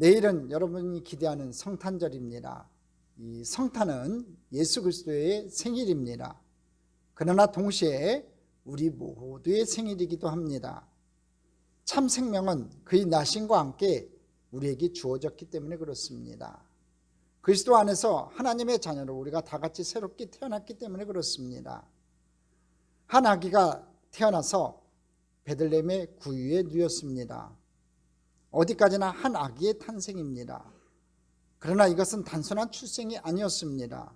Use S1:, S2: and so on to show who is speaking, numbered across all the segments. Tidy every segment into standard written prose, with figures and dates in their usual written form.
S1: 내일은 여러분이 기대하는 성탄절입니다. 이 성탄은 예수 그리스도의 생일입니다. 그러나 동시에 우리 모두의 생일이기도 합니다. 참 생명은 그의 나심과 함께 우리에게 주어졌기 때문에 그렇습니다. 그리스도 안에서 하나님의 자녀로 우리가 다 같이 새롭게 태어났기 때문에 그렇습니다. 한 아기가 태어나서 베들레헴의 구유에 누웠습니다. 어디까지나 한 아기의 탄생입니다. 그러나 이것은 단순한 출생이 아니었습니다.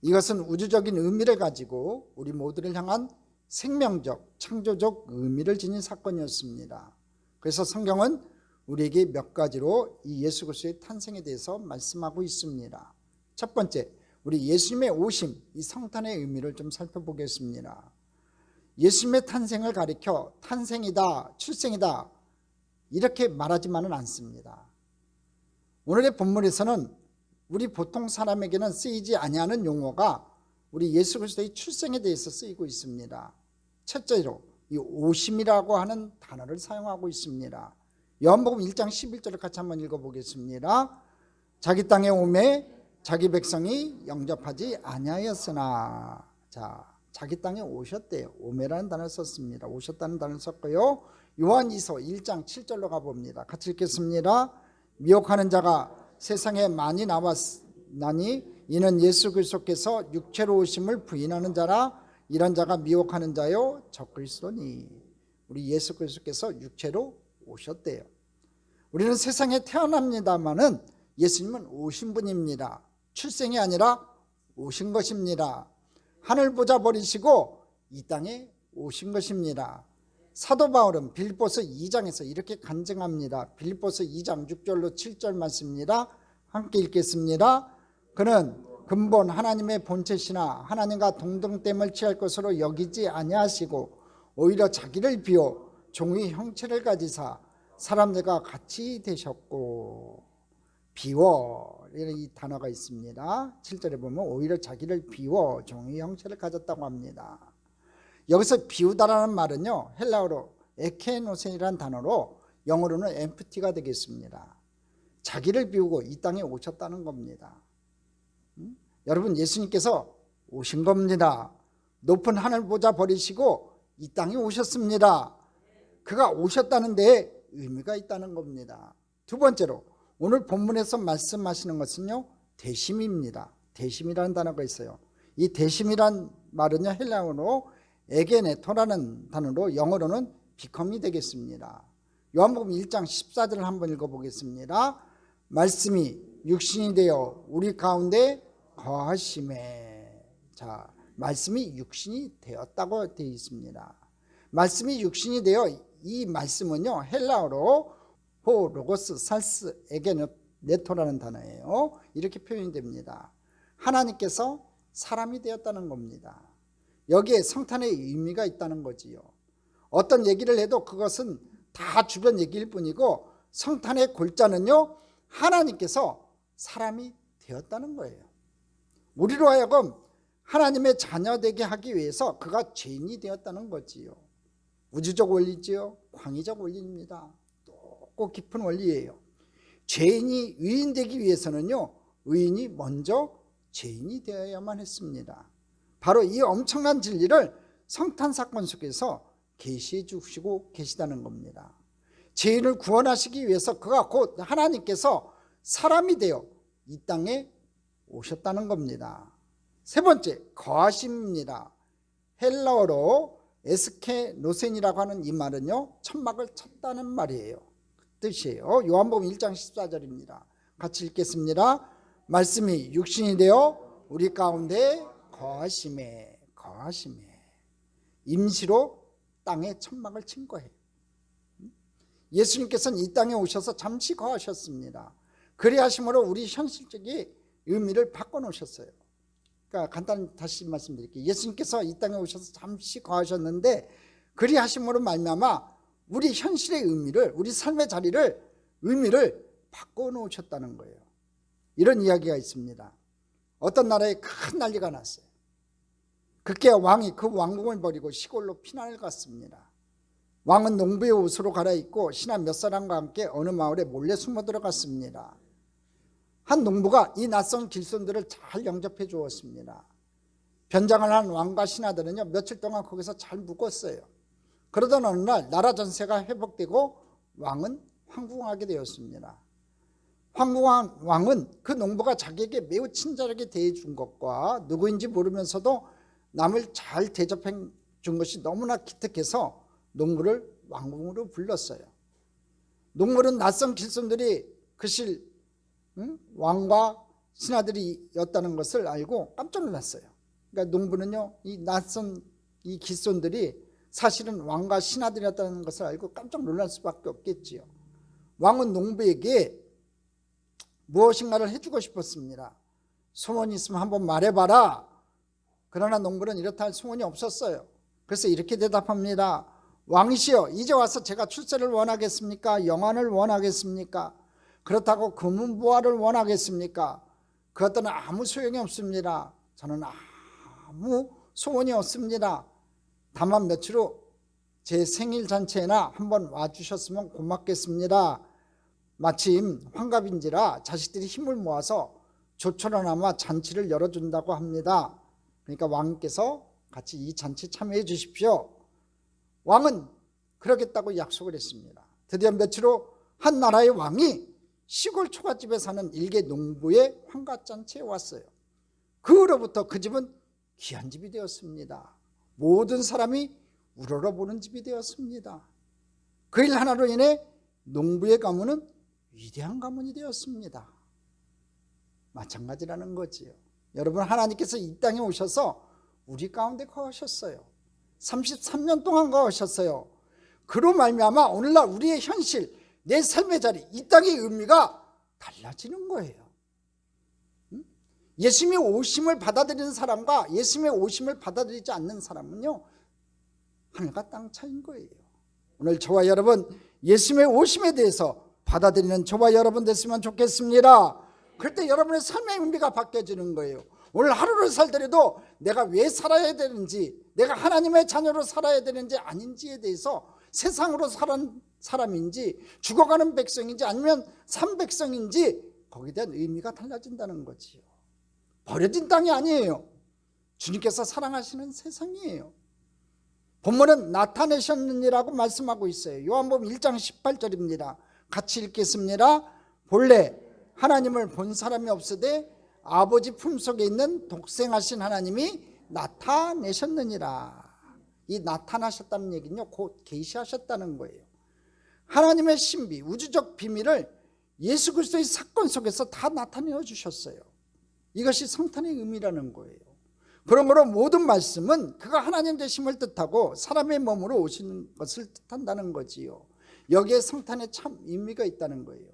S1: 이것은 우주적인 의미를 가지고 우리 모두를 향한 생명적, 창조적 의미를 지닌 사건이었습니다. 그래서 성경은 우리에게 몇 가지로 이 예수 그리스도의 탄생에 대해서 말씀하고 있습니다. 첫 번째, 우리 예수님의 오심, 이 성탄의 의미를 좀 살펴보겠습니다. 예수님의 탄생을 가리켜 탄생이다, 출생이다 이렇게 말하지만은 않습니다. 오늘의 본문에서는 우리 보통 사람에게는 쓰이지 아니하는 용어가 우리 예수 그리스도의 출생에 대해서 쓰이고 있습니다. 첫째로 이 오심이라고 하는 단어를 사용하고 있습니다. 요한복음 1장 11절을 같이 한번 읽어보겠습니다. 자기 땅에 오매 자기 백성이 영접하지 아니하였으나, 자기 땅에 오셨대요. 오매라는 단어를 썼습니다. 오셨다는 단어를 썼고요. 요한이서 1장 7절로 가봅니다. 같이 읽겠습니다. 미혹하는 자가 세상에 많이 나왔나니 이는 예수 그리스도께서 육체로 오심을 부인하는 자라. 이런 자가 미혹하는 자요 적그리스도니. 우리 예수 그리스도께서 육체로 오셨대요. 우리는 세상에 태어납니다마는 예수님은 오신 분입니다. 출생이 아니라 오신 것입니다. 하늘 보좌 버리시고 이 땅에 오신 것입니다. 사도 바울은 빌립보서 2장에서 이렇게 간증합니다. 빌립보서 2장 6절로 7절 말씀입니다. 함께 읽겠습니다. 그는 근본 하나님의 본체시나 하나님과 동등됨을 취할 것으로 여기지 아니하시고 오히려 자기를 비워 종의 형체를 가지사 사람들과 같이 되셨고. 비워, 이 단어가 있습니다. 7절에 보면 오히려 자기를 비워 종의 형체를 가졌다고 합니다. 여기서 비우다라는 말은요, 헬라어로 에케노센이라는 단어로 영어로는 empty가 되겠습니다. 자기를 비우고 이 땅에 오셨다는 겁니다. 여러분, 예수님께서 오신 겁니다. 높은 하늘 보좌 버리시고 이 땅에 오셨습니다. 그가 오셨다는 데에 의미가 있다는 겁니다. 두 번째로 오늘 본문에서 말씀하시는 것은요, 대심입니다. 대심이라는 단어가 있어요. 이 대심이란 말은요, 헬라어로 에게네토라는 단어로 영어로는 비컴이 되겠습니다. 요한복음 1장 14절을 한번 읽어보겠습니다. 말씀이 육신이 되어 우리 가운데 거하심에. 말씀이 육신이 되었다고 되어 있습니다. 말씀이 육신이 되어, 이 말씀은요 헬라어로 호 로고스 살스 에게네토라는 단어예요. 이렇게 표현이 됩니다. 하나님께서 사람이 되었다는 겁니다. 여기에 성탄의 의미가 있다는 거지요. 어떤 얘기를 해도 그것은 다 주변 얘기일 뿐이고, 성탄의 골자는요, 하나님께서 사람이 되었다는 거예요. 우리로 하여금 하나님의 자녀 되게 하기 위해서 그가 죄인이 되었다는 거지요. 우주적 원리지요. 광의적 원리입니다. 높고 깊은 원리예요. 죄인이 의인 되기 위해서는요, 의인이 먼저 죄인이 되어야만 했습니다. 바로 이 엄청난 진리를 성탄 사건 속에서 계시해 주시고 계시다는 겁니다. 죄인을 구원하시기 위해서 그가 곧 하나님께서 사람이 되어 이 땅에 오셨다는 겁니다. 세 번째, 거하심입니다. 헬라어로 에스케노센이라고 하는 이 말은요, 천막을 쳤다는 말이에요. 그 뜻이에요. 요한복음 1장 14절입니다. 같이 읽겠습니다. 말씀이 육신이 되어 우리 가운데 거하심에. 임시로 땅에 천막을 친 거예요. 예수님께서는 이 땅에 오셔서 잠시 거하셨습니다. 그리하심으로 우리 현실적인 의미를 바꿔놓으셨어요. 그러니까 간단히 다시 말씀드릴게요. 예수님께서 이 땅에 오셔서 잠시 거하셨는데, 그리하심으로 말미암아 우리 현실의 의미를, 우리 삶의 자리를, 의미를 바꿔놓으셨다는 거예요. 이런 이야기가 있습니다. 어떤 나라에 큰 난리가 났어요. 그때 왕이 그 왕궁을 버리고 시골로 피난을 갔습니다. 왕은 농부의 옷으로 갈아입고 신하 몇 사람과 함께 어느 마을에 몰래 숨어 들어갔습니다. 한 농부가 이 낯선 길손들을 잘 영접해 주었습니다. 변장을 한 왕과 신하들은요, 며칠 동안 거기서 잘 묵었어요. 그러던 어느 날 나라 전세가 회복되고 왕은 황궁하게 되었습니다. 황궁한 왕은 그 농부가 자기에게 매우 친절하게 대해준 것과 누구인지 모르면서도 남을 잘 대접해 준 것이 너무나 기특해서 농부를 왕궁으로 불렀어요. 농부는 낯선 길손들이 그실 왕과 신하들이었다는 것을 알고 깜짝 놀랐어요. 그러니까 농부는요, 이 낯선 이 길손들이 사실은 왕과 신하들이었다는 것을 알고 깜짝 놀랄 수밖에 없겠지요. 왕은 농부에게 무엇인가를 해주고 싶었습니다. 소원이 있으면 한번 말해봐라. 그러나 농부는 이렇다 할 소원이 없었어요. 그래서 이렇게 대답합니다. 왕이시여, 이제 와서 제가 출세를 원하겠습니까? 영환을 원하겠습니까? 그렇다고 금은보화를 원하겠습니까? 그것들은 아무 소용이 없습니다. 저는 아무 소원이 없습니다. 다만 며칠 후 제 생일 잔치에나 한번 와주셨으면 고맙겠습니다. 마침 환갑인지라 자식들이 힘을 모아서 조처로나마 잔치를 열어준다고 합니다. 그러니까 왕께서 같이 이 잔치에 참여해 주십시오. 왕은 그러겠다고 약속을 했습니다. 드디어 며칠 후 한 나라의 왕이 시골 초가집에 사는 일개 농부의 환갑잔치에 왔어요. 그 후로부터 그 집은 귀한 집이 되었습니다. 모든 사람이 우러러보는 집이 되었습니다. 그 일 하나로 인해 농부의 가문은 위대한 가문이 되었습니다. 마찬가지라는 거지요. 여러분, 하나님께서 이 땅에 오셔서 우리 가운데 거하셨어요. 33년 동안 거하셨어요. 그로 말미암아 오늘날 우리의 현실, 내 삶의 자리, 이 땅의 의미가 달라지는 거예요. 예수님의 오심을 받아들이는 사람과 예수님의 오심을 받아들이지 않는 사람은요, 하늘과 땅 차이인 거예요. 오늘 저와 여러분, 예수님의 오심에 대해서 받아들이는 저와 여러분 됐으면 좋겠습니다. 그럴 때 여러분의 삶의 의미가 바뀌어지는 거예요. 오늘 하루를 살더라도 내가 왜 살아야 되는지, 내가 하나님의 자녀로 살아야 되는지 아닌지에 대해서, 세상으로 사는 사람인지 죽어가는 백성인지 아니면 산 백성인지 거기에 대한 의미가 달라진다는 거지요. 버려진 땅이 아니에요. 주님께서 사랑하시는 세상이에요. 본문은 나타내셨느니라고 말씀하고 있어요. 요한복음 1장 18절입니다. 같이 읽겠습니다. 본래 하나님을 본 사람이 없으되 아버지 품속에 있는 독생하신 하나님이 나타내셨느니라. 이 나타나셨다는 얘기는요, 곧 계시하셨다는 거예요. 하나님의 신비, 우주적 비밀을 예수 그리스도의 사건 속에서 다 나타내어 주셨어요. 이것이 성탄의 의미라는 거예요. 그러므로 모든 말씀은 그가 하나님 되심을 뜻하고 사람의 몸으로 오시는 것을 뜻한다는 거지요. 여기에 성탄의 참 의미가 있다는 거예요.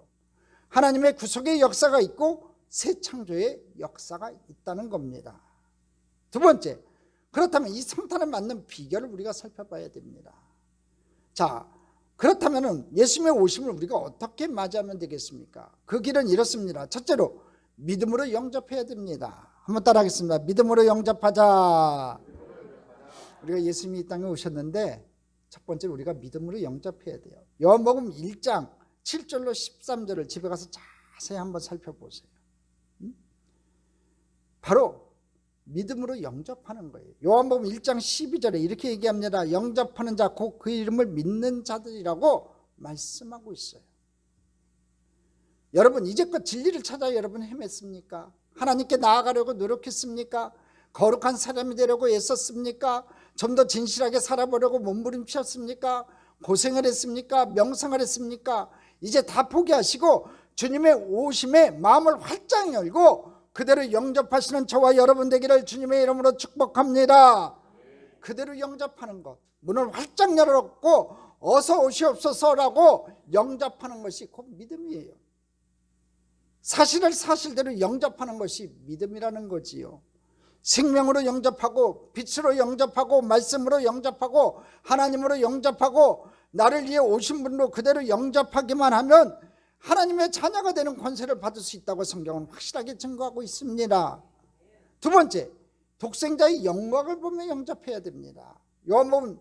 S1: 하나님의 구속의 역사가 있고 새 창조의 역사가 있다는 겁니다. 두 번째, 그렇다면 이 성탄에 맞는 비결을 우리가 살펴봐야 됩니다. 자, 그렇다면 예수님의 오심을 우리가 어떻게 맞이하면 되겠습니까? 그 길은 이렇습니다. 첫째로 믿음으로 영접해야 됩니다. 한번 따라하겠습니다. 믿음으로 영접하자. 우리가 예수님이 이 땅에 오셨는데 첫 번째로 우리가 믿음으로 영접해야 돼요. 요한복음 1장 7절로 13절을 집에 가서 자세히 한번 살펴보세요. 바로 믿음으로 영접하는 거예요. 요한복음 1장 12절에 이렇게 얘기합니다. 영접하는 자 곧 그 이름을 믿는 자들이라고 말씀하고 있어요. 여러분, 이제껏 진리를 찾아 여러분 헤맸습니까? 하나님께 나아가려고 노력했습니까? 거룩한 사람이 되려고 애썼습니까? 좀 더 진실하게 살아보려고 몸부림쳤습니까? 고생을 했습니까? 명상을 했습니까? 이제 다 포기하시고 주님의 오심에 마음을 활짝 열고 그대로 영접하시는 저와 여러분 되기를 주님의 이름으로 축복합니다. 그대로 영접하는 것, 문을 활짝 열어놓고 어서 오시옵소서라고 영접하는 것이 곧 믿음이에요. 사실을 사실대로 영접하는 것이 믿음이라는 거지요. 생명으로 영접하고 빛으로 영접하고 말씀으로 영접하고 하나님으로 영접하고 나를 위해 오신 분으로 그대로 영접하기만 하면 하나님의 자녀가 되는 권세를 받을 수 있다고 성경은 확실하게 증거하고 있습니다. 두 번째, 독생자의 영광을 보며 영접해야 됩니다. 요한복음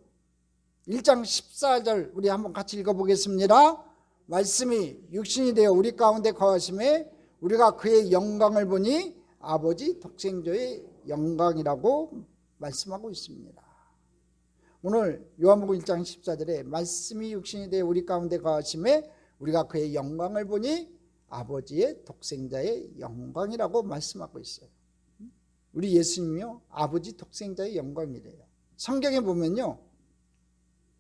S1: 1장 14절 우리 한번 같이 읽어보겠습니다. 말씀이 육신이 되어 우리 가운데 거하심에 우리가 그의 영광을 보니 아버지 독생자의 영광이라고 말씀하고 있습니다. 오늘 요한복음 1장 14절에 말씀이 육신이 되어 우리 가운데 거하심에 우리가 그의 영광을 보니 아버지의 독생자의 영광이라고 말씀하고 있어요. 우리 예수님이요 아버지 독생자의 영광이래요. 성경에 보면요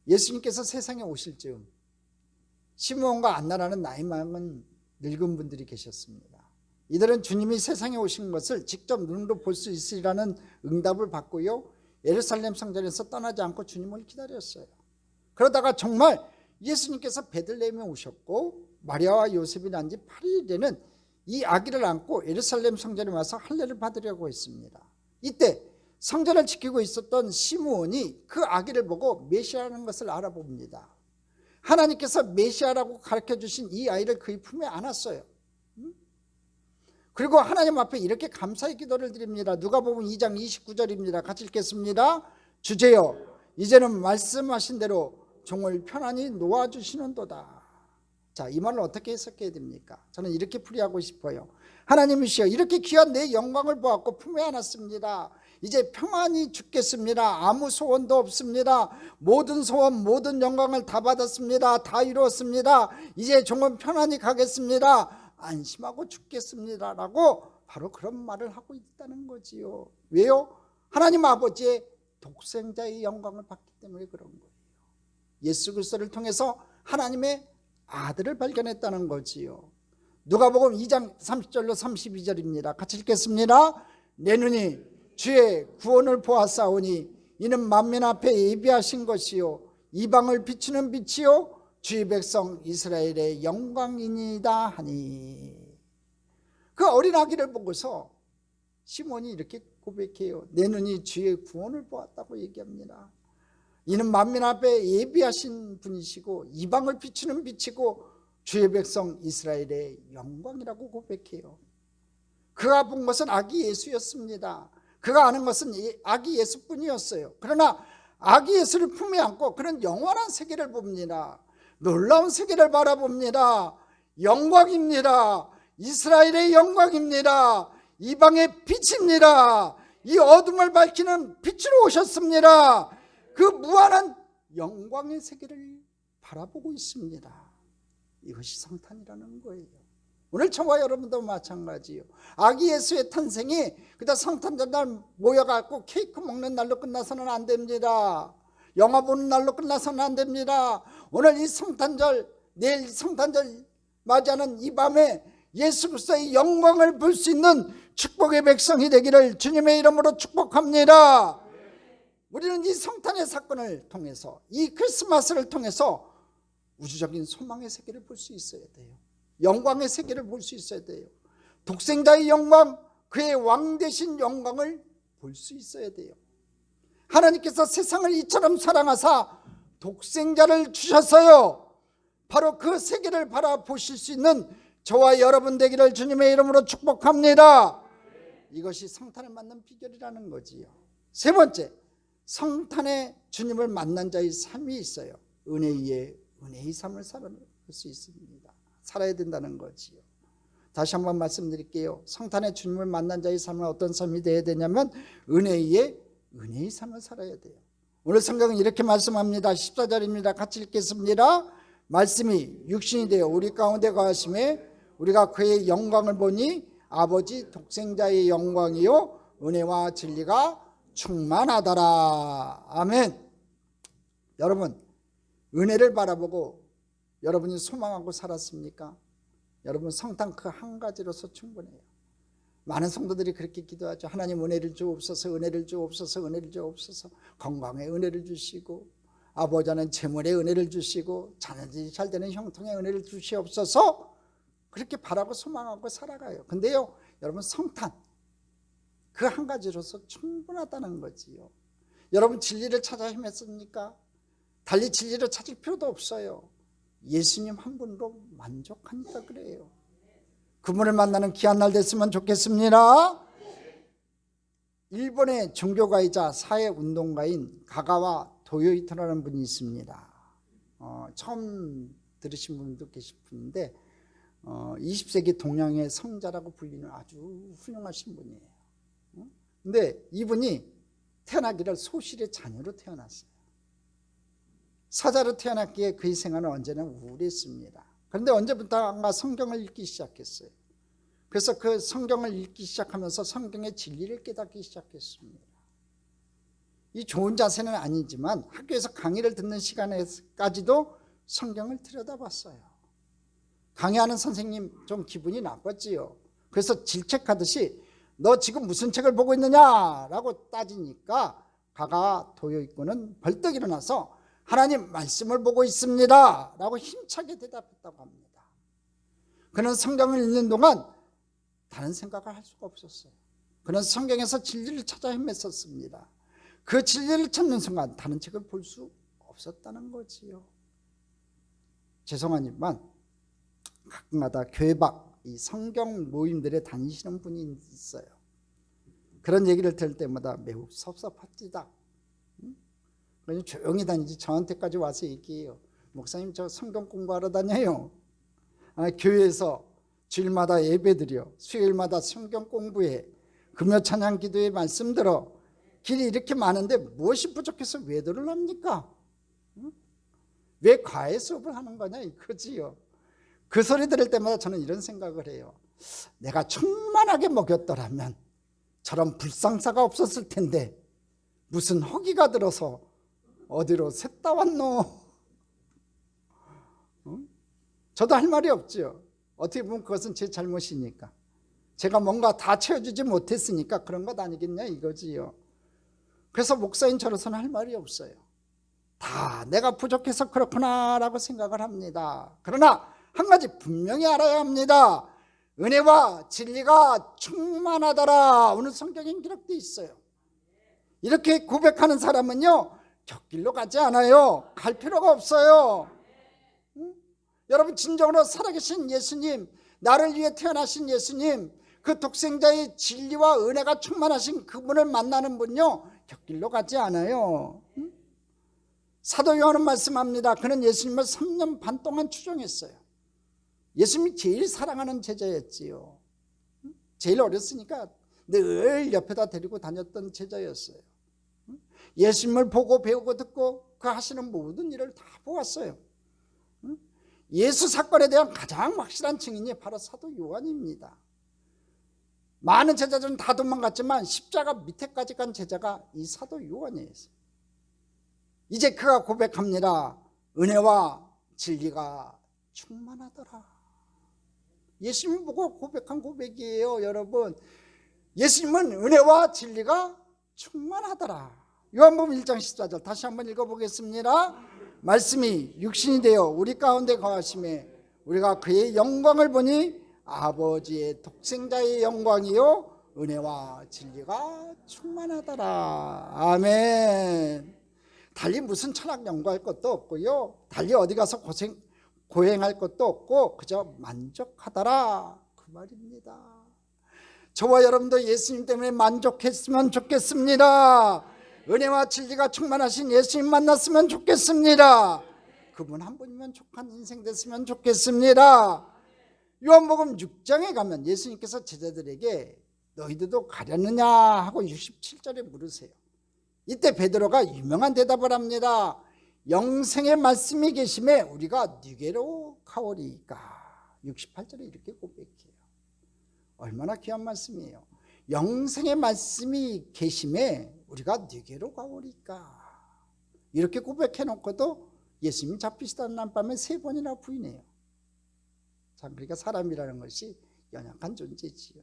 S1: 예수님께서 세상에 오실 즈음 시므온과 안나라는 나이 많은 늙은 분들이 계셨습니다. 이들은 주님이 세상에 오신 것을 직접 눈으로 볼 수 있으리라는 응답을 받고요 예루살렘 성전에서 떠나지 않고 주님을 기다렸어요. 그러다가 정말 예수님께서 베들레헴에 오셨고 마리아와 요셉이 난 지 8일이 되는 이 아기를 안고 예루살렘 성전에 와서 할례를 받으려고 했습니다. 이때 성전을 지키고 있었던 시므온이 그 아기를 보고 메시아라는 것을 알아봅니다. 하나님께서 메시아라고 가르쳐주신 이 아이를 그의 품에 안았어요. 그리고 하나님 앞에 이렇게 감사의 기도를 드립니다. 누가복음 2장 29절입니다. 같이 읽겠습니다. 주제여 이제는 말씀하신 대로 종을 편안히 놓아주시는도다. 자, 이 말을 어떻게 해석해야 됩니까? 저는 이렇게 풀이하고 싶어요. 하나님이시여 이렇게 귀한 내 영광을 보았고 품에 안았습니다. 이제 평안히 죽겠습니다. 아무 소원도 없습니다. 모든 소원 모든 영광을 다 받았습니다. 다 이루었습니다. 이제 종은 편안히 가겠습니다. 안심하고 죽겠습니다 라고 바로 그런 말을 하고 있다는 거지요. 왜요? 하나님 아버지의 독생자의 영광을 받기 때문에 그런 거예요. 예수 그리스도를 통해서 하나님의 아들을 발견했다는 거지요. 누가복음 2장 30절로 32절입니다. 같이 읽겠습니다. 내 눈이 주의 구원을 보았사오니 이는 만민 앞에 예비하신 것이요 이방을 비추는 빛이요 주의 백성 이스라엘의 영광이니이다 하니. 그 어린 아기를 보고서 시몬이 이렇게 고백해요. 내 눈이 주의 구원을 보았다고 얘기합니다. 이는 만민 앞에 예비하신 분이시고 이방을 비추는 빛이고 주의 백성 이스라엘의 영광이라고 고백해요. 그가 본 것은 아기 예수였습니다. 그가 아는 것은 아기 예수뿐이었어요. 그러나 아기 예수를 품에 안고 그런 영원한 세계를 봅니다. 놀라운 세계를 바라봅니다. 영광입니다. 이스라엘의 영광입니다. 이방의 빛입니다. 이 어둠을 밝히는 빛으로 오셨습니다. 그 무한한 영광의 세계를 바라보고 있습니다. 이것이 성탄이라는 거예요. 오늘 저와 여러분도 마찬가지예요. 아기 예수의 탄생이 그다 성탄절 날 모여갖고 케이크 먹는 날로 끝나서는 안 됩니다. 영화 보는 날로 끝나서는 안 됩니다. 오늘 이 성탄절, 내일 성탄절 맞이하는 이 밤에 예수 그리스도의 영광을 볼 수 있는 축복의 백성이 되기를 주님의 이름으로 축복합니다. 우리는 이 성탄의 사건을 통해서 이 크리스마스를 통해서 우주적인 소망의 세계를 볼 수 있어야 돼요. 영광의 세계를 볼 수 있어야 돼요. 독생자의 영광, 그의 왕 되신 영광을 볼 수 있어야 돼요. 하나님께서 세상을 이처럼 사랑하사 독생자를 주셨어요. 바로 그 세계를 바라보실 수 있는 저와 여러분 되기를 주님의 이름으로 축복합니다. 이것이 성탄을 만난 비결이라는 거지요. 세 번째, 성탄에 주님을 만난 자의 삶이 있어요. 은혜 위에 은혜의 삶을 살아갈 수 있습니다. 살아야 된다는 거지요. 다시 한번 말씀드릴게요. 성탄에 주님을 만난 자의 삶은 어떤 삶이 되어야 되냐면 은혜 위에 은혜의 삶을 살아야 돼요. 오늘 성경은 이렇게 말씀합니다. 14절입니다. 같이 읽겠습니다. 말씀이 육신이 되어 우리 가운데 거하심에 우리가 그의 영광을 보니 아버지 독생자의 영광이요 은혜와 진리가 충만하더라. 아멘. 여러분, 은혜를 바라보고 여러분이 소망하고 살았습니까? 여러분, 성탄 그 한 가지로서 충분해요. 많은 성도들이 그렇게 기도하죠. 하나님 은혜를 주옵소서, 은혜를 주옵소서, 은혜를 주옵소서. 건강에 은혜를 주시고, 아버지는 재물에 은혜를 주시고, 자녀들이 잘 되는 형통에 은혜를 주시옵소서. 그렇게 바라고 소망하고 살아가요. 근데요, 여러분, 성탄 그 한 가지로서 충분하다는 거지요. 여러분, 진리를 찾아 헤맸습니까? 달리 진리를 찾을 필요도 없어요. 예수님 한 분으로 만족하니까 그래요. 그분을 만나는 귀한 날 됐으면 좋겠습니다. 일본의 종교가이자 사회운동가인 가가와 도요이토라는 분이 있습니다. 처음 들으신 분도 계실 분인데 20세기 동양의 성자라고 불리는 아주 훌륭하신 분이에요. 근데 이분이 태어나기를 소실의 자녀로 태어났어요. 사자로 태어났기에 그의 생활은 언제나 우울했습니다. 그런데 언제부터인가 성경을 읽기 시작했어요. 그래서 그 성경을 읽기 시작하면서 성경의 진리를 깨닫기 시작했습니다. 이 좋은 자세는 아니지만 학교에서 강의를 듣는 시간에까지도 성경을 들여다봤어요. 강의하는 선생님 좀 기분이 나빴지요. 그래서 질책하듯이 너 지금 무슨 책을 보고 있느냐라고 따지니까 가가 도요이코는 벌떡 일어나서 하나님 말씀을 보고 있습니다 라고 힘차게 대답했다고 합니다. 그는 성경을 읽는 동안 다른 생각을 할 수가 없었어요. 그는 성경에서 진리를 찾아 헤맸었습니다. 그 진리를 찾는 순간 다른 책을 볼 수 없었다는 거지요. 죄송하지만 가끔가다 교회 밖 이 성경 모임들에 다니시는 분이 있어요. 그런 얘기를 들을 때마다 매우 섭섭합니다. 그냥 조용히 다니지 저한테까지 와서 얘기해요. 목사님 저 성경 공부하러 다녀요. 교회에서 주일마다 예배드려, 수요일마다 성경 공부해, 금요 찬양 기도에 말씀 들어. 길이 이렇게 많은데 무엇이 부족해서 외도를 합니까? 왜 과외 수업을 하는 거냐 이거지요. 그 소리 들을 때마다 저는 이런 생각을 해요. 내가 충만하게 먹였더라면 저런 불상사가 없었을 텐데 무슨 허기가 들어서 어디로 샜다 왔노? 저도 할 말이 없지요. 어떻게 보면 그것은 제 잘못이니까. 제가 뭔가 다 채워주지 못했으니까 그런 것 아니겠냐 이거지요. 그래서 목사인 저로서는 할 말이 없어요. 다 내가 부족해서 그렇구나 라고 생각을 합니다. 그러나 한 가지 분명히 알아야 합니다. 은혜와 진리가 충만하더라. 오늘 성경에 기록되어 있어요. 이렇게 고백하는 사람은요 곁길로 가지 않아요. 갈 필요가 없어요. 여러분 진정으로 살아계신 예수님, 나를 위해 태어나신 예수님, 그 독생자의 진리와 은혜가 충만하신 그분을 만나는 분요 곁길로 가지 않아요. 사도 요한은 말씀합니다. 그는 예수님을 3년 반 동안 추종했어요. 예수님이 제일 사랑하는 제자였지요. 제일 어렸으니까 늘 옆에다 데리고 다녔던 제자였어요. 예수님을 보고 배우고 듣고 그 하시는 모든 일을 다 보았어요. 예수 사건에 대한 가장 확실한 증인이 바로 사도 요한입니다. 많은 제자들은 다 도망갔지만 십자가 밑에까지 간 제자가 이 사도 요한이었어요. 이제 그가 고백합니다. 은혜와 진리가 충만하더라. 예수님 보고 고백한 고백이에요. 여러분, 예수님은 은혜와 진리가 충만하더라. 요한복음 1장 14절 다시 한번 읽어보겠습니다. 말씀이 육신이 되어 우리 가운데 거하심에 우리가 그의 영광을 보니 아버지의 독생자의 영광이요 은혜와 진리가 충만하더라. 아멘. 달리 무슨 철학 연구할 것도 없고요, 달리 어디 가서 고행할 것도 없고 그저 만족하더라 그 말입니다. 저와 여러분도 예수님 때문에 만족했으면 좋겠습니다. 은혜와 진리가 충만하신 예수님 만났으면 좋겠습니다. 그분 한 분이면 족한 인생 됐으면 좋겠습니다. 요한복음 6장에 가면 예수님께서 제자들에게 너희들도 가렸느냐 하고 67절에 물으세요. 이때 베드로가 유명한 대답을 합니다. 영생의 말씀이 계심에 우리가 네게로 가오리이까. 68절에 이렇게 고백해요. 얼마나 귀한 말씀이에요. 영생의 말씀이 계심에 우리가 네게로 가오리이까. 이렇게 고백해 놓고도 예수님이 잡히시던 날 밤에 3번이나 부인해요. 참, 그러니까 사람이라는 것이 연약한 존재지요.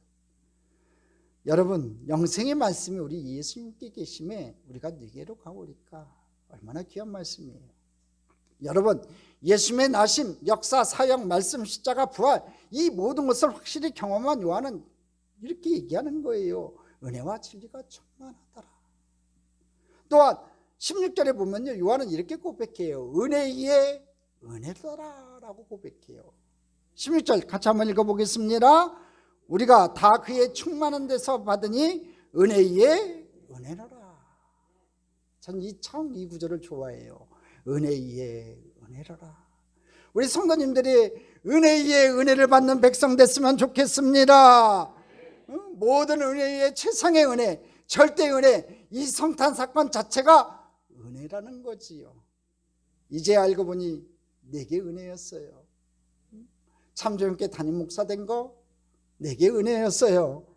S1: 여러분, 영생의 말씀이 우리 예수님께 계심에 우리가 네게로 가오리까. 얼마나 귀한 말씀이에요. 여러분, 예수님의 나심, 역사, 사역, 말씀, 십자가, 부활, 이 모든 것을 확실히 경험한 요한은 이렇게 얘기하는 거예요. 은혜와 진리가 충만하더라. 또한 16절에 보면요, 요한은 이렇게 고백해요. 은혜 위에 은혜더라 라고 고백해요. 16절 같이 한번 읽어보겠습니다. 우리가 다 그의 충만한 데서 받으니 은혜 위에 은혜더라. 전 이 구절을 좋아해요. 은혜 위에 은혜로라. 우리 성도님들이 은혜 위에 은혜를 받는 백성 됐으면 좋겠습니다. 모든 은혜 위에 최상의 은혜, 절대 은혜, 이 성탄 사건 자체가 은혜라는 거지요. 이제 알고 보니 내게 은혜였어요. 참조연께 담임 목사 된 거 내게 은혜였어요.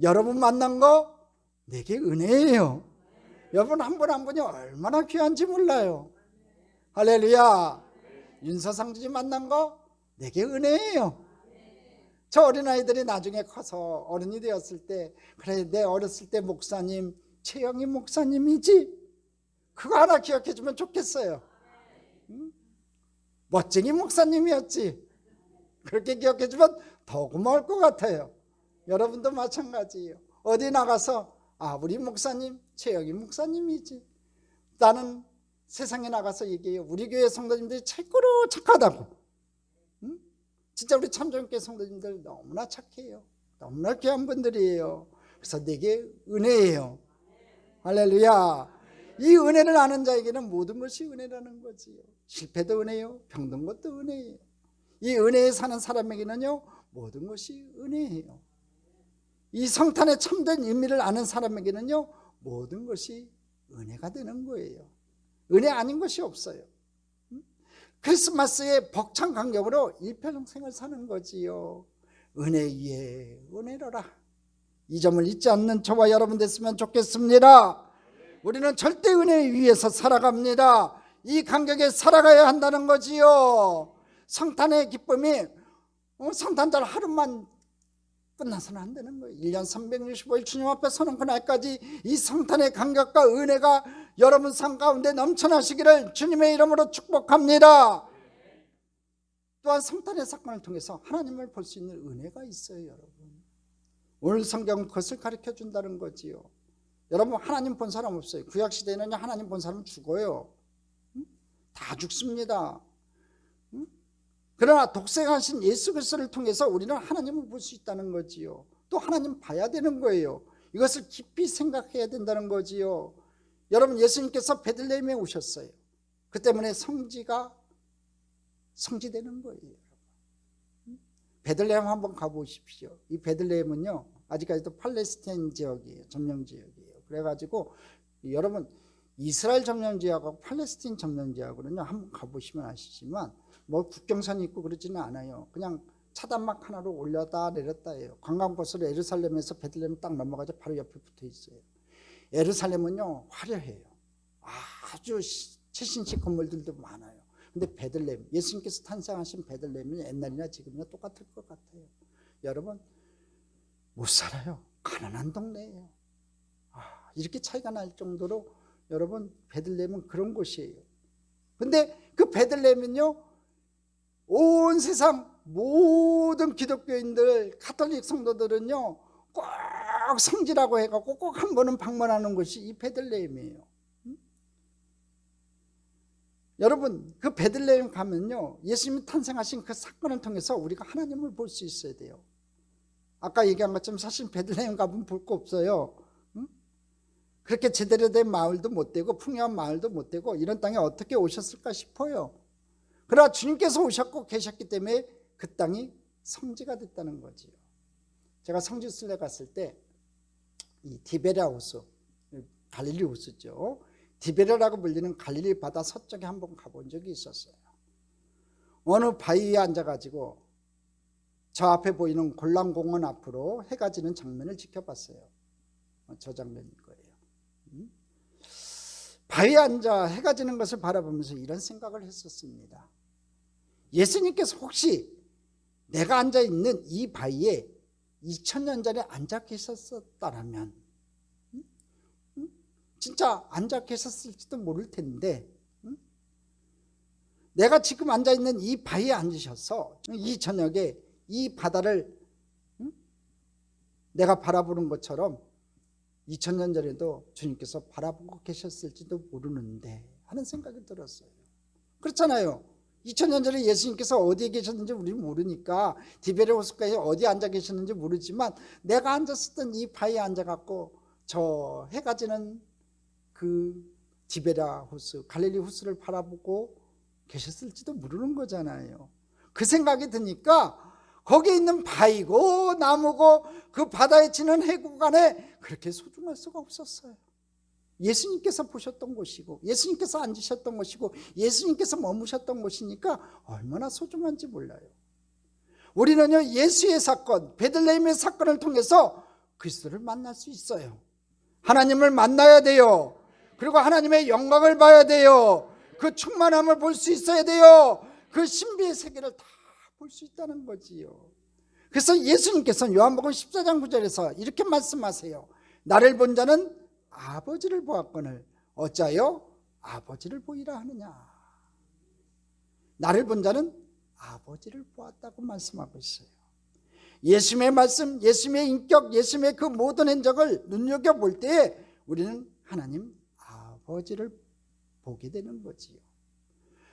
S1: 여러분 만난 거 내게 은혜예요. 여러분 한 분 한 분이 얼마나 귀한지 몰라요. 할렐루야. 윤서상주님 만난 거 내게 은혜예요. 저 어린아이들이 나중에 커서 어른이 되었을 때, 그래 내 어렸을 때 목사님 최영희 목사님이지, 그거 하나 기억해 주면 좋겠어요. 멋쟁이 목사님이었지, 그렇게 기억해 주면 더 고마울 것 같아요. 여러분도 마찬가지예요. 어디 나가서 우리 목사님 최영희 목사님이지, 나는 세상에 나가서 얘기해요. 우리 교회 성도님들이 최고로 착하다고. 진짜 우리 참전교회 성도님들 너무나 착해요. 너무나 귀한 분들이에요. 그래서 내게 은혜예요. 할렐루야. 이 은혜를 아는 자에게는 모든 것이 은혜라는 거지요. 실패도 은혜요, 병든 것도 은혜예요. 이 은혜에 사는 사람에게는요 모든 것이 은혜예요. 이 성탄의 참된 의미를 아는 사람에게는요 모든 것이 은혜가 되는 거예요. 은혜 아닌 것이 없어요. 크리스마스의 벅찬 감격으로 일평생을 사는 거지요. 은혜 위에 은혜로라. 이 점을 잊지 않는 저와 여러분 됐으면 좋겠습니다. 우리는 절대 은혜 위에서 살아갑니다. 이 감격에 살아가야 한다는 거지요. 성탄의 기쁨이 성탄절 하루만 끝나서는 안 되는 거예요. 1년 365일 주님 앞에 서는 그날까지 이 성탄의 감격과 은혜가 여러분 삶 가운데 넘쳐나시기를 주님의 이름으로 축복합니다. 또한 성탄의 사건을 통해서 하나님을 볼 수 있는 은혜가 있어요. 여러분, 오늘 성경은 그것을 가르쳐 준다는 거지요. 여러분, 하나님 본 사람 없어요. 구약시대에는 하나님 본 사람 죽어요. 다 죽습니다. 그러나 독생하신 예수 그리스도를 통해서 우리는 하나님을 볼 수 있다는 거지요. 또 하나님 봐야 되는 거예요. 이것을 깊이 생각해야 된다는 거지요. 여러분, 예수님께서 베들레헴에 오셨어요. 그 때문에 성지가 성지되는 거예요. 베들레헴 한번 가보십시오. 이 베들레헴은요 아직까지도 팔레스타인 지역이에요. 점령 지역이에요. 그래가지고 여러분, 이스라엘 점령 지역하고 팔레스타인 점령 지역으로는요 한번 가보시면 아시지만 뭐 국경선이 있고 그러지는 않아요. 그냥 차단막 하나로 올렸다 내렸다 해요. 관광버스로 예루살렘에서 베들레헴 딱 넘어가자 바로 옆에 붙어 있어요. 예루살렘은요 화려해요. 아주 최신식 건물들도 많아요. 근데 베들레헴, 예수님께서 탄생하신 베들레헴은 옛날이나 지금이나 똑같을 것 같아요. 여러분, 못 살아요. 가난한 동네예요. 이렇게 차이가 날 정도로 여러분 베들레헴은 그런 곳이에요. 근데 그 베들레헴은요 온 세상 모든 기독교인들, 가톨릭 성도들은요 꼭 성지라고 해갖고 꼭 한 번은 방문하는 곳이 이 베들레헴이에요. 여러분, 그 베들레헴 가면요 예수님이 탄생하신 그 사건을 통해서 우리가 하나님을 볼 수 있어야 돼요. 아까 얘기한 것처럼 사실 베들레헴 가면 볼 거 없어요. 그렇게 제대로 된 마을도 못 되고 풍요한 마을도 못 되고 이런 땅에 어떻게 오셨을까 싶어요. 그러나 주님께서 오셨고 계셨기 때문에 그 땅이 성지가 됐다는 거지요. 제가 성지 순례 갔을 때 이 디베랴 호수, 갈릴리 호수죠. 디베랴라고 불리는 갈릴리 바다 서쪽에 한번 가본 적이 있었어요. 어느 바위에 앉아가지고 저 앞에 보이는 골람공원 앞으로 해가 지는 장면을 지켜봤어요. 저 장면일 거예요. 바위에 앉아 해가 지는 것을 바라보면서 이런 생각을 했었습니다. 예수님께서 혹시 내가 앉아있는 이 바위에 2000년 전에 앉아 계셨었다면 진짜 앉아 계셨을지도 모를 텐데 내가 지금 앉아있는 이 바위에 앉으셔서 이 저녁에 이 바다를 내가 바라보는 것처럼 2000년 전에도 주님께서 바라보고 계셨을지도 모르는데 하는 생각이 들었어요. 그렇잖아요. 2000년 전에 예수님께서 어디에 계셨는지 우리는 모르니까 디베랴 호숫가에 어디 앉아 계셨는지 모르지만 내가 앉았었던 이 바위에 앉아갖고 저 해가 지는 그 디베랴 호수, 갈릴리 호수를 바라보고 계셨을지도 모르는 거잖아요. 그 생각이 드니까 거기에 있는 바위고 나무고 그 바다에 치는 해구 간에 그렇게 소중할 수가 없었어요. 예수님께서 보셨던 곳이고 예수님께서 앉으셨던 곳이고 예수님께서 머무셨던 곳이니까 얼마나 소중한지 몰라요. 우리는요, 예수의 사건, 베들레헴의 사건을 통해서 그리스도를 만날 수 있어요. 하나님을 만나야 돼요. 그리고 하나님의 영광을 봐야 돼요. 그 충만함을 볼 수 있어야 돼요. 그 신비의 세계를 다 볼 수 있다는 거지요. 그래서 예수님께서는 요한복음 14장 9절에서 이렇게 말씀하세요. 나를 본 자는 아버지를 보았거늘 어찌하여 아버지를 보이라 하느냐. 나를 본 자는 아버지를 보았다고 말씀하고 있어요. 예수님의 말씀, 예수님의 인격, 예수님의 그 모든 행적을 눈여겨볼 때에 우리는 하나님 아버지를 보게 되는 거지요.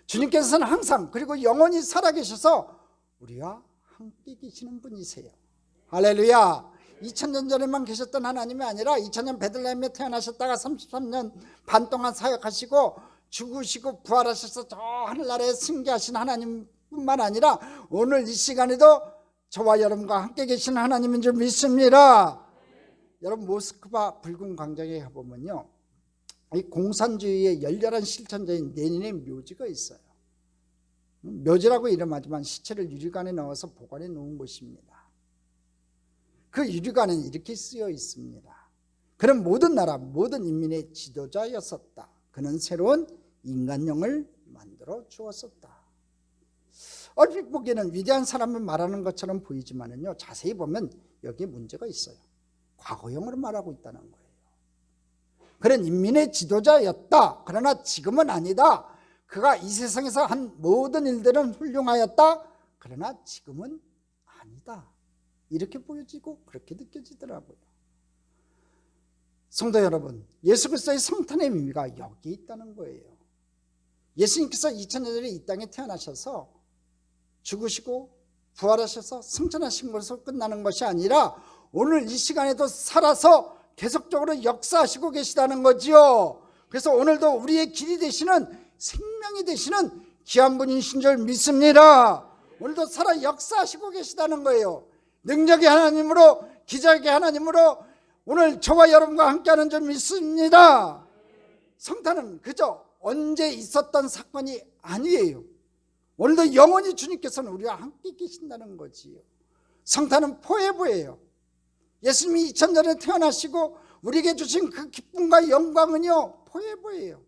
S1: 주님께서는 항상 그리고 영원히 살아계셔서 우리와 함께 계시는 분이세요. 할렐루야. 2000년 전에만 계셨던 하나님이 아니라 2000년 베들레헴에 태어나셨다가 33년 반 동안 사역하시고 죽으시고 부활하셔서 저 하늘나라에 승계하신 하나님뿐만 아니라 오늘 이 시간에도 저와 여러분과 함께 계시는 하나님인 줄 믿습니다. 여러분, 모스크바 붉은 광장에 가보면요, 이 공산주의의 열렬한 실천자인 레닌의 묘지가 있어요. 묘지라고 이름하지만 시체를 유리관에 넣어서 보관해 놓은 곳입니다. 그 유리관은 이렇게 쓰여 있습니다. 그는 모든 나라 모든 인민의 지도자였었다. 그는 새로운 인간형을 만들어 주었었다. 얼핏 보기에는 위대한 사람을 말하는 것처럼 보이지만은요, 자세히 보면 여기에 문제가 있어요. 과거형으로 말하고 있다는 거예요. 그는 인민의 지도자였다. 그러나 지금은 아니다. 그가 이 세상에서 한 모든 일들은 훌륭하였다. 그러나 지금은 아니다. 이렇게 보여지고 그렇게 느껴지더라고요. 성도 여러분, 예수 그리스도의 성탄의 의미가 여기에 있다는 거예요. 예수님께서 2000년 전에 이 땅에 태어나셔서 죽으시고 부활하셔서 승천하신 것으로 끝나는 것이 아니라 오늘 이 시간에도 살아서 계속적으로 역사하시고 계시다는 거지요. 그래서 오늘도 우리의 길이 되시는, 생명이 되시는 귀한 분이신 줄 믿습니다. 오늘도 살아 역사하시고 계시다는 거예요. 능력의 하나님으로, 기적의 하나님으로 오늘 저와 여러분과 함께하는 줄 믿습니다. 성탄은 그저 언제 있었던 사건이 아니에요. 오늘도 영원히 주님께서는 우리와 함께 계신다는 거지요. 성탄은 포에버예요. 예수님이 2000년에 태어나시고 우리에게 주신 그 기쁨과 영광은요, 포에버예요.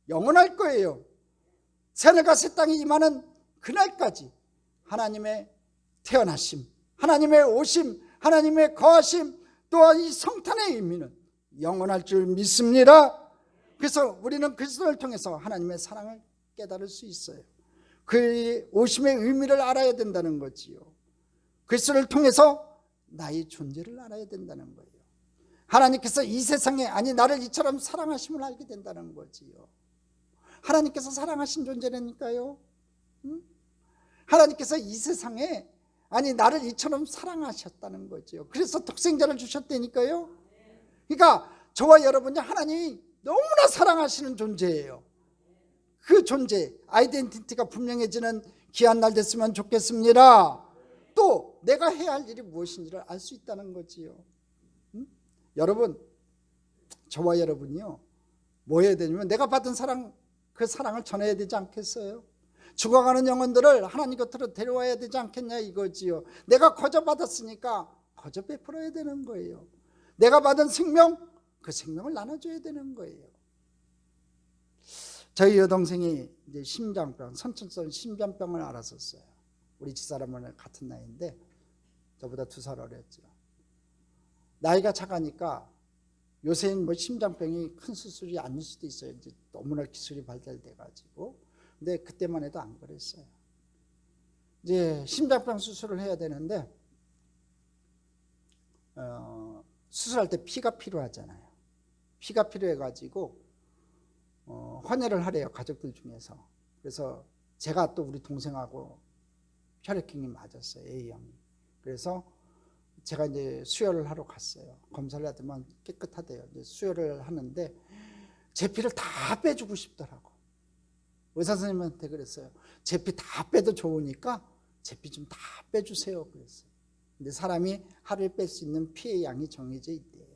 S1: 영원할 거예요. 새하늘과 새 땅이 임하는 그날까지 하나님의 태어나심, 하나님의 오심, 하나님의 거하심, 또한 이 성탄의 의미는 영원할 줄 믿습니다. 그래서 우리는 그리스도를 통해서 하나님의 사랑을 깨달을 수 있어요. 그의 오심의 의미를 알아야 된다는 거지요. 그리스도를 통해서 나의 존재를 알아야 된다는 거예요. 하나님께서 이 세상에, 아니 나를 이처럼 사랑하심을 알게 된다는 거지요. 하나님께서 사랑하신 존재라니까요. 하나님께서 이 세상에, 아니 나를 이처럼 사랑하셨다는 거죠. 그래서 독생자를 주셨다니까요. 그러니까 저와 여러분이 하나님이 너무나 사랑하시는 존재예요. 그 존재, 아이덴티티가 분명해지는 귀한 날 됐으면 좋겠습니다. 또 내가 해야 할 일이 무엇인지를 알 수 있다는 거지요. 여러분, 저와 여러분이요, 뭐 해야 되냐면 내가 받은 사랑, 그 사랑을 전해야 되지 않겠어요? 죽어가는 영혼들을 하나님 곁으로 데려와야 되지 않겠냐 이거지요. 내가 거저 받았으니까 거저 베풀어야 되는 거예요. 내가 받은 생명, 그 생명을 나눠줘야 되는 거예요. 저희 여동생이 이제 심장병, 선천성 심장병을 앓았었어요. 우리 집사람은 같은 나이인데 저보다 2살 어렸죠. 나이가 차가니까 요새는 뭐 심장병이 큰 수술이 아닐 수도 있어요. 이제 너무나 기술이 발달돼 가지고. 근데 그때만 해도 안 그랬어요. 이제 심장병 수술을 해야 되는데 수술할 때 피가 필요하잖아요. 피가 필요해 가지고 헌혈을 하래요, 가족들 중에서. 그래서 제가 또 우리 동생하고 혈액형이 맞았어요, A형이. 그래서 제가 이제 수혈을 하러 갔어요. 검사를 하더만 깨끗하대요. 이제 수혈을 하는데 제 피를 다 빼주고 싶더라고. 의사 선생님한테 그랬어요. 제 피 다 빼도 좋으니까 제 피 좀 다 빼주세요 그랬어요. 근데 사람이 하루에 뺄 수 있는 피의 양이 정해져 있대요.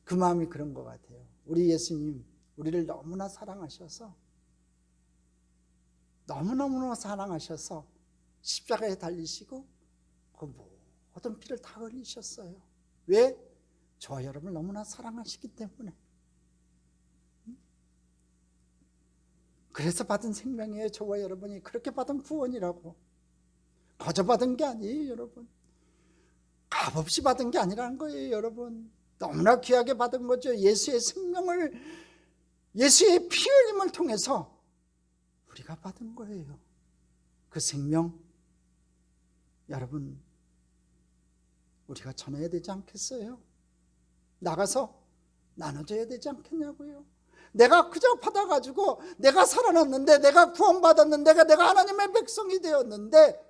S1: 그 마음이 그런 것 같아요. 우리 예수님 우리를 너무나 사랑하셔서 너무너무 사랑하셔서 십자가에 달리시고 그 모든 피를 다 흘리셨어요. 왜? 저와 여러분을 너무나 사랑하시기 때문에. 그래서 받은 생명이에요. 저와 여러분이 그렇게 받은 구원이라고. 거저 받은 게 아니에요 여러분. 값없이 받은 게 아니라는 거예요 여러분. 너무나 귀하게 받은 거죠. 예수의 생명을, 예수의 피 흘림을 통해서 우리가 받은 거예요. 그 생명 여러분 우리가 전해야 되지 않겠어요? 나가서 나눠줘야 되지 않겠냐고요. 내가 그저 받아가지고 내가 살아났는데, 내가 구원받았는데, 내가 하나님의 백성이 되었는데,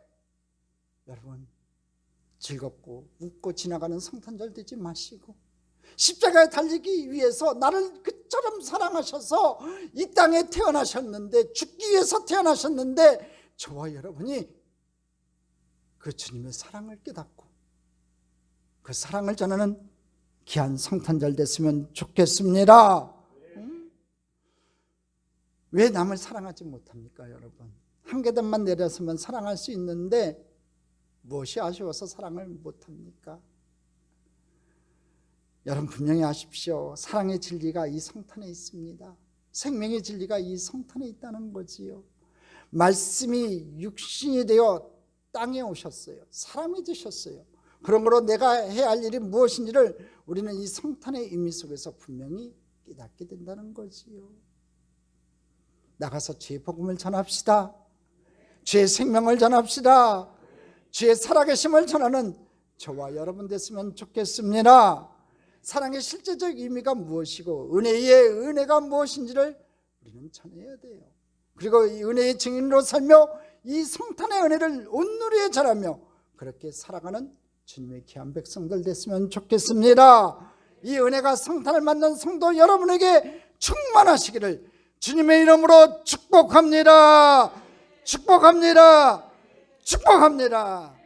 S1: 여러분 즐겁고 웃고 지나가는 성탄절 되지 마시고 십자가에 달리기 위해서 나를 그처럼 사랑하셔서 이 땅에 태어나셨는데, 죽기 위해서 태어나셨는데, 저와 여러분이 그 주님의 사랑을 깨닫고 그 사랑을 전하는 귀한 성탄절 됐으면 좋겠습니다. 왜 남을 사랑하지 못합니까 여러분? 한 계단만 내려서면 사랑할 수 있는데 무엇이 아쉬워서 사랑을 못합니까? 여러분 분명히 아십시오. 사랑의 진리가 이 성탄에 있습니다. 생명의 진리가 이 성탄에 있다는 거지요. 말씀이 육신이 되어 땅에 오셨어요. 사람이 되셨어요. 그러므로 내가 해야 할 일이 무엇인지를 우리는 이 성탄의 의미 속에서 분명히 깨닫게 된다는 거지요. 나가서 주의 복음을 전합시다. 주의 생명을 전합시다. 주의 살아계심을 전하는 저와 여러분 됐으면 좋겠습니다. 사랑의 실제적 의미가 무엇이고 은혜의 은혜가 무엇인지를 우리는 전해야 돼요. 그리고 이 은혜의 증인으로 살며 이 성탄의 은혜를 온누리에 전하며 그렇게 살아가는 주님의 귀한 백성들 됐으면 좋겠습니다. 이 은혜가 성탄을 맞는 성도 여러분에게 충만하시기를 주님의 이름으로 축복합니다. 축복합니다. 축복합니다.